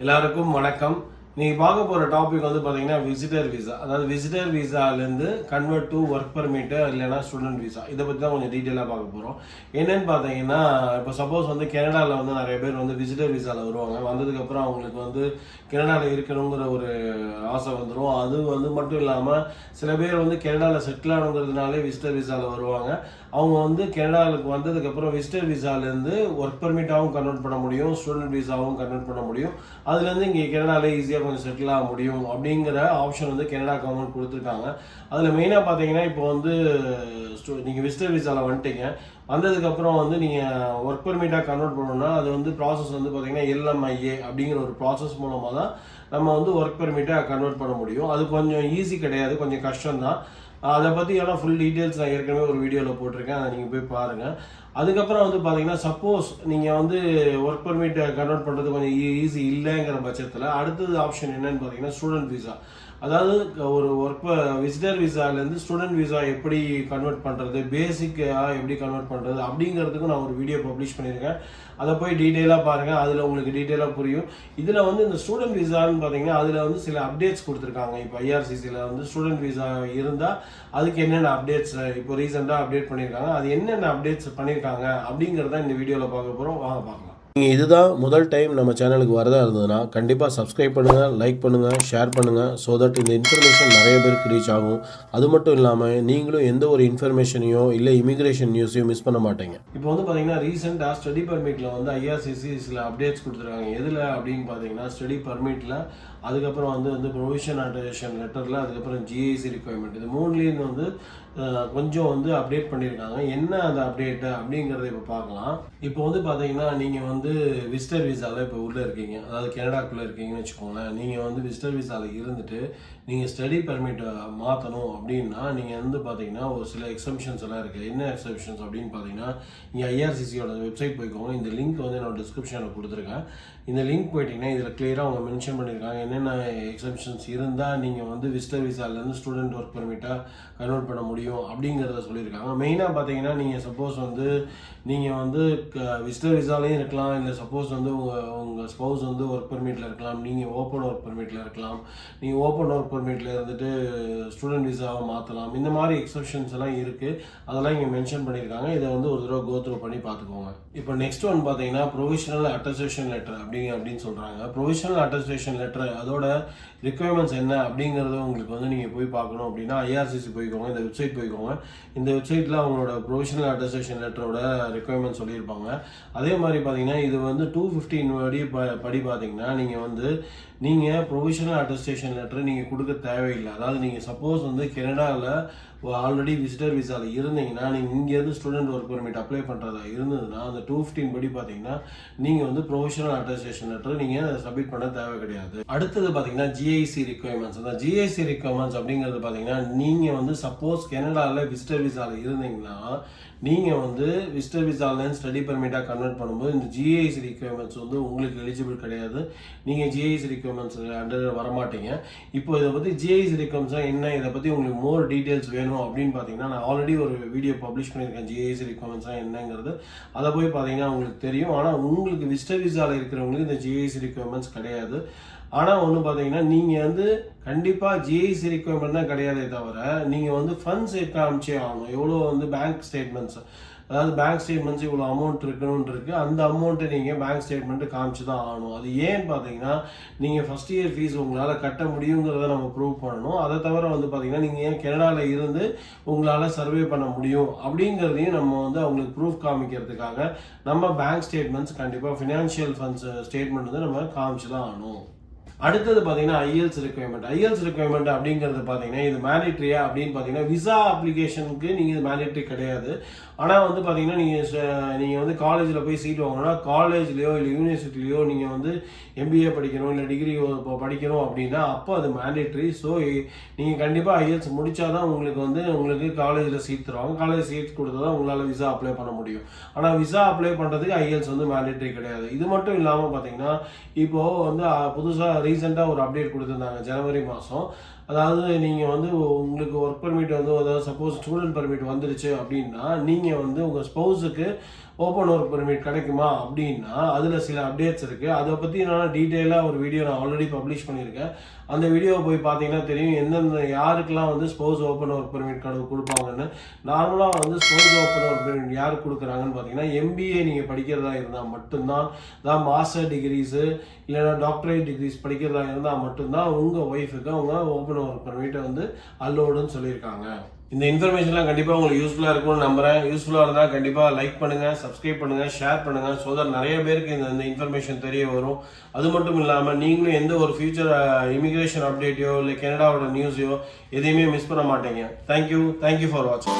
எல்லாருக்கும் வணக்கம். நீங்கள் பார்க்க போகிற டாபிக் வந்து பார்த்தீங்கன்னா விசிட்டர் விசா. அதாவது விசிட்டர் விசாலேருந்து கன்வெர்ட் டு ஒர்க் பர்மிட்டு இல்லைன்னா ஸ்டூடெண்ட் விசா. இதை பற்றி தான் கொஞ்சம் டீட்டெயிலாக பார்க்க போகிறோம். என்னென்னு பார்த்தீங்கன்னா, இப்போ சப்போஸ் வந்து கனடாவில் வந்து நிறைய பேர் வந்து விசிட்டர் விசாவில் வருவாங்க. வந்ததுக்கப்புறம் அவங்களுக்கு வந்து கனடாவில் இருக்கணுங்கிற ஒரு ஆசை வந்துடும். அது வந்து மட்டும் இல்லாமல் சில பேர் வந்து கனடாவில் செட்டில் ஆகணுங்கிறதுனாலே விசிட்டர் விசாவில் வருவாங்க. அவங்க வந்து கனடாவுக்கு வந்ததுக்கப்புறம் விசிட்டர் விசாலேருந்து ஒர்க் பர்மிட்டாகவும் கன்வெர்ட் பண்ண முடியும், ஸ்டூடெண்ட் விசாவும் கன்வெர்ட் பண்ண முடியும். அதுலேருந்து இங்கே கனடாலே ஈஸியாக கொஞ்சம் செட்டில் ஆக முடியும் அப்படிங்கிற ஆப்ஷன் வந்து கனடா கவர்மெண்ட் கொடுத்துருக்காங்க. அதில் மெயினாக பார்த்தீங்கன்னா, இப்போ வந்து நீங்கள் விசிட்டர் விசாவில் வந்துட்டீங்க. வந்ததுக்கப்புறம் வந்து நீங்கள் ஒர்க் பர்மிட்டாக கன்வெர்ட் பண்ணணும்னா அது வந்து ப்ராசஸ் வந்து பார்த்தீங்கன்னா LMIA அப்படிங்கிற ஒரு ப்ராசஸ் மூலமாக தான் நம்ம வந்து ஒர்க் பர்மிட்டாக கன்வெர்ட் பண்ண முடியும். அது கொஞ்சம் ஈஸி கிடையாது, கொஞ்சம் கஷ்டம்தான். அதை பற்றி எல்லாம் ஃபுல் டீட்டெயில்ஸ் நான் ஏற்கனவே ஒரு வீடியோவில் போட்டிருக்கேன், அதை நீங்கள் போய் பாருங்கள். அதுக்கப்புறம் வந்து பார்த்தீங்கன்னா, சப்போஸ் நீங்கள் வந்து ஒர்க் பர்மிட்டை கன்வெர்ட் பண்ணுறது கொஞ்சம் ஈஸி இல்லைங்கிற பட்சத்தில் அடுத்தது ஆப்ஷன் என்னன்னு பார்த்தீங்கன்னா ஸ்டூடெண்ட் விசா. அதாவது ஒரு விசிட்டர் விசாலேருந்து ஸ்டூடெண்ட் விசா எப்படி கன்வெர்ட் பண்ணுறது, பேசிக்காக எப்படி கன்வெர்ட் பண்ணுறது அப்படிங்கிறதுக்கும் நான் ஒரு வீடியோ பப்ளிஷ் பண்ணியிருக்கேன். அதை போய் டீட்டெயிலாக பாருங்கள், அதில் உங்களுக்கு டீட்டெயிலாக புரியும். இதில் வந்து இந்த ஸ்டூடெண்ட் விசான்னு பார்த்தீங்கன்னா அதில் வந்து சில அப்டேட்ஸ் கொடுத்துருக்காங்க. இப்போ IRCCயில் வந்து ஸ்டூடெண்ட் விசா இருந்தால் அதுக்கு என்னென்ன அப்டேட்ஸ் இப்போ ரீசெண்டாக அப்டேட் பண்ணியிருக்காங்க, அது என்னென்ன அப்டேட்ஸ் பண்ணியிருக்காங்க அப்படிங்கிறத இந்த வீடியோவில் பார்க்க போகிறோம். வாங்க பார்க்கலாம். நீங்கள் இதுதான் முதல் டைம் நம்ம சேனலுக்கு வரதா இருந்ததுன்னா கண்டிப்பாக சப்ஸ்கிரைப் பண்ணுங்கள், லைக் பண்ணுங்கள், ஷேர் பண்ணுங்கள். ஸோ தட் இந்த இன்ஃபர்மேஷன் நிறைய பேருக்கு ரீச் ஆகும். அது மட்டும் இல்லாமல் நீங்களும் எந்த ஒரு இன்ஃபர்மேஷனையோ இல்லை இமிக்ரேஷன் நியூஸையும் மிஸ் பண்ண மாட்டீங்க. இப்போ வந்து பார்த்தீங்கன்னா ரீசெண்டாக ஸ்டடி பர்மிட்டில் வந்து IRCC சில அப்டேட்ஸ் கொடுத்துருக்காங்க. எதில் அப்படின்னு பார்த்தீங்கன்னா ஸ்டடி பர்மிட்டில், அதுக்கப்புறம் வந்து ப்ரொவிஷன் அட்டஸ்டேஷன் லெட்டரில், அதுக்கப்புறம் GIC ரிக்வயர்மெண்ட், இது மூணுலேயும் வந்து கொஞ்சம் வந்து அப்டேட் பண்ணியிருக்காங்க. என்ன அந்த அப்டேட்டு அப்படிங்கிறத இப்போ பார்க்கலாம். இப்போ வந்து பார்த்தீங்கன்னா, நீங்கள் வந்து விசிட்டர் விசாவில் இப்போ உள்ளே இருக்கீங்க, அதாவது கனடாக்குள்ளே இருக்கீங்கன்னு வச்சுக்கோங்களேன். நீங்கள் வந்து விசிட்டர் விசாவில் இருந்துட்டு நீங்கள் ஸ்டடி பர்மிட்டை மாற்றணும் அப்படின்னா நீங்கள் வந்து பார்த்தீங்கன்னா ஒரு சில எக்ஸம்ஷன்ஸ் எல்லாம் இருக்குது. என்ன எக்ஸம்ஷன்ஸ் அப்படின்னு பார்த்தீங்கன்னா, நீங்கள் IRCCயோட வெப்சைட் போய்க்கோங்க. இந்த லிங்க் வந்து என்னோட டிஸ்கிரிப்ஷனில் கொடுத்துருக்கேன். இந்த லிங்க் போயிட்டீங்கன்னா இதில் கிளியராக அவங்க மென்ஷன் பண்ணியிருக்காங்க என்னென்ன எக்ஸம்ஷன்ஸ் இருந்தால் நீங்கள் வந்து விசிட்டர் விசாலேருந்து ஸ்டூடெண்ட் ஒர்க் பர்மிட்டாக கன்வெர்ட் பண்ண முடியும் அப்படிங்கிறத சொல்லியிருக்காங்க. மெயினாக பார்த்தீங்கன்னா, நீங்கள் சப்போஸ் வந்து நீங்கள் வந்து விசிட்டர் விசாலையும் இருக்கலாம், இல்லை சப்போஸ் வந்து உங்கள் ஸ்பௌஸ் வந்து ஒர்க் பர்மிட்டில் இருக்கலாம், நீங்கள் ஓப்பன் ஒர்க் பர்மிட்டில் இருக்கலாம், நீங்கள் ஓப்பன் ஒர்க் பர்மிட்டில் இருந்துட்டு ஸ்டூடெண்ட் விசாவை மாற்றலாம். இந்த மாதிரி எக்ஸப்ஷன்ஸ் எல்லாம் இருக்குது, அதெல்லாம் இங்கே மென்ஷன் பண்ணியிருக்காங்க. இதை வந்து ஒரு தடவை கோத்ரூ பண்ணி பார்த்துக்கோங்க. இப்போ நெக்ஸ்ட் ஒன் பார்த்தீங்கன்னா ப்ரொவிஷனல் அட்டஸ்டேஷன் லெட்டர் அப்படின்னு சொல்கிறாங்க. ப்ரொவிஷனல் அட்டஸ்டேஷன் லெட்டர் அதோட ரிக்வயர்மெண்ட்ஸ் என்ன அப்படிங்கிறத உங்களுக்கு வந்து நீங்கள் போய் பார்க்கணும் அப்படின்னா IRCC போய்க்கோங்க, இந்த வெப்சைட் போய்க்கோங்க. இந்த வெப்சைட்டில் அவங்களோட ப்ரொவிஷனல் அட்டஸ்டேஷன் லெட்டரோட ரிக்வயர்மெண்ட் சொல்லியிருப்பாங்க. அதே மாதிரி பார்த்தீங்கன்னா இது வந்து 215 படி பார்த்தீங்கன்னா நீங்கள் ப்ரொவிஷனல் அட்டஸ்டேஷன் லெட்டர் நீங்கள் கொடுக்க தேவையில்லை. அதாவது நீங்கள் சப்போஸ் வந்து கனடாவில் ஆல்ரெடி விசிட்டர் விசாவில் இருந்தீங்கன்னா, நீங்கள் இங்கேருந்து ஸ்டூடெண்ட் ஒர்க் பர்மிட் அப்ளை பண்ணுறதா இருந்ததுன்னா அந்த 215 படி பார்த்தீங்கன்னா நீங்கள் வந்து ப்ரொவிஷனல் அட்டஸ்டேஷன் லெட்டர் நீங்கள் சப்மிட் பண்ண தேவை கிடையாது. அடுத்தது பார்த்தீங்கன்னா GIC ரிக்வயர்மெண்ட்ஸ். அந்த GIC ரிக்வயர்மெண்ட்ஸ் அப்படிங்கிறது பார்த்தீங்கன்னா, நீங்கள் வந்து சப்போஸ் கனடாவில் விசிட்டர் விசாவில் இருந்தீங்கன்னா நீங்கள் வந்து விசிட்டர் விசாலேருந்து ஸ்டடி பர்மிட்டாக கன்வெர்ட் பண்ணும்போது இந்த GIC ரிக்வயர்மெண்ட்ஸ் வந்து உங்களுக்கு எலிஜிபிள் கிடையாது. நீங்கள் GIC ரிக்வயர்மெண்ட்ஸ் அண்டர் வரமாட்டீங்க. இப்போ இதை பற்றி GIC ரிக்வயர்மெண்ட்ஸாக என்ன, இதை பற்றி உங்களுக்கு மோர் டீட்டெயில்ஸ் வேணும் அப்படின்னு பார்த்தீங்கன்னா, நான் ஆல்ரெடி ஒரு வீடியோ பப்ளிஷ் பண்ணியிருக்கேன் GIC ரிக்வயர்மெண்ட்ஸாக என்னங்கிறது. அதை போய் பார்த்தீங்கன்னா உங்களுக்கு தெரியும். ஆனால் உங்களுக்கு விசிட்டர் விசாவில் இருக்கிறவங்களுக்கு இந்த GIC ரிக்வயர்மெண்ட்ஸ் கிடையாது. ஆனால் ஒன்று பார்த்தீங்கன்னா, நீங்கள் வந்து கண்டிப்பாக GIC ரிக்வயர்மெண்ட் தான் கிடையாதே தவிர நீங்கள் வந்து ஃபண்ட்ஸ் காமிச்சே ஆகணும். எவ்வளோ வந்து பேங்க் ஸ்டேட்மெண்ட்ஸ், அதாவது பேங்க் ஸ்டேட்மெண்ட்ஸ் இவ்வளோ அமௌண்ட் இருக்கணும்னு இருக்குது, அந்த அமௌண்ட்டை நீங்கள் பேங்க் ஸ்டேட்மெண்ட்டு காமிச்சு தான் ஆகணும். அது ஏன்னு பார்த்தீங்கன்னா, நீங்கள் ஃபஸ்ட் இயர் ஃபீஸ் உங்களால் கட்ட முடியுங்கிறத நம்ம ப்ரூவ் பண்ணணும். அதை தவிர வந்து பார்த்தீங்கன்னா, நீங்கள் ஏன் கனடாவில் இருந்து உங்களால் சர்வே பண்ண முடியும் அப்படிங்கிறதையும் நம்ம வந்து அவங்களுக்கு ப்ரூஃப் காமிக்கிறதுக்காக நம்ம பேங்க் ஸ்டேட்மெண்ட்ஸ் கண்டிப்பாக ஃபினான்ஷியல் ஃபண்ட்ஸ் ஸ்டேட்மெண்ட் வந்து நம்ம காமிச்சு தான் ஆகணும். அடுத்தது பார்த்தீங்கன்னா IELTS ரிக்வயர்மெண்ட். IELTS ரிக்வயர்மெண்ட் அப்படிங்கிறது பார்த்தீங்கன்னா இது மேண்டேட்ரியா அப்படின்னு பார்த்தீங்கன்னா, விசா அப்ளிகேஷனுக்கு நீங்கள் இது மேண்டேட்ரி கிடையாது. ஆனால் வந்து பார்த்தீங்கன்னா, நீங்கள் வந்து காலேஜில் போய் சீட் வாங்கணும்னா காலேஜ்லேயோ இல்லை யூனிவர்சிட்டிலையோ நீங்கள் வந்து MBA படிக்கணும் இல்லை டிகிரி படிக்கணும் அப்படின்னா அப்போ அது மேண்டேட்ரி. ஸோ நீங்கள் கண்டிப்பாக IELTS முடித்தா தான் உங்களுக்கு காலேஜில் சீட் தருவாங்க. காலேஜ் சீட் கொடுத்தா தான் உங்களால் விசா அப்ளை பண்ண முடியும். ஆனால் விசா அப்ளை பண்ணுறதுக்கு IELTS வந்து மேண்டேட்ரி கிடையாது. இது மட்டும் இல்லாமல் பார்த்தீங்கன்னா, இப்போது வந்து புதுசாக ரீசெண்டாக ஒரு அப்டேட் கொடுத்துருந்தாங்க ஜனவரி மாதம். அதாவது நீங்கள் வந்து உங்களுக்கு ஒர்க் பர்மிட் வந்து அதாவது சப்போஸ் ஸ்டூடெண்ட் பர்மிட் வந்துருச்சு அப்படின்னா நீங்கள் வந்து உங்கள் ஸ்பௌஸுக்கு ஓப்பன் ஒர்க் பெர்மிட் கிடைக்குமா அப்படின்னா அதில் சில அப்டேட்ஸ் இருக்குது. அதை பற்றி நான் டீட்டெயிலாக ஒரு வீடியோ நான் ஆல்ரெடி பப்ளிஷ் பண்ணியிருக்கேன். அந்த வீடியோவை போய் பார்த்தீங்கன்னா தெரியும் எந்தெந்த யாருக்கெல்லாம் வந்து sports open work permit card கொடுப்பாங்கன்னு. நார்மலாக வந்து ஸ்போர்ட்ஸ் ஓப்பன் ஒர்க் பெர்மிட் யாருக்கு கொடுக்குறாங்கன்னு பார்த்தீங்கன்னா MBA நீங்கள் படிக்கிறதா இருந்தால் மட்டும்தான், தான் மாஸ்டர் டிகிரிஸு இல்லைன்னா டாக்டரேட் டிகிரிஸ் படிக்கிறதா இருந்தால் மட்டும்தான் உங்கள் ஒய்ஃபுக்கு அவங்க ஓப்பன் ஒர்க் பெர்மிட்டை வந்து அல்லோடுன்னு சொல்லியிருக்காங்க. இந்த இன்ஃபர்மேஷன்லாம் கண்டிப்பாக உங்களுக்கு யூஸ்ஃபுல்லாக இருக்கும்னு நம்புகிறேன். யூஸ்ஃபுல்லாக இருந்தால் கண்டிப்பாக லைக் பண்ணுங்கள், சப்ஸ்கிரைப் பண்ணுங்கள், ஷேர் பண்ணுங்கள். ஸோ தட் நிறைய பேருக்கு இந்த இன்ஃபர்மேஷன் தெரிய வரும். அது மட்டும் இல்லாமல் நீங்களும் எந்த ஒரு ஃபியூச்சர் இமிக்ரேஷன் அப்டேட்டையோ இல்லை கனடாவோட நியூஸையோ எதையுமே மிஸ் பண்ண மாட்டீங்க. தேங்க்யூ ஃபார் வாட்சிங்.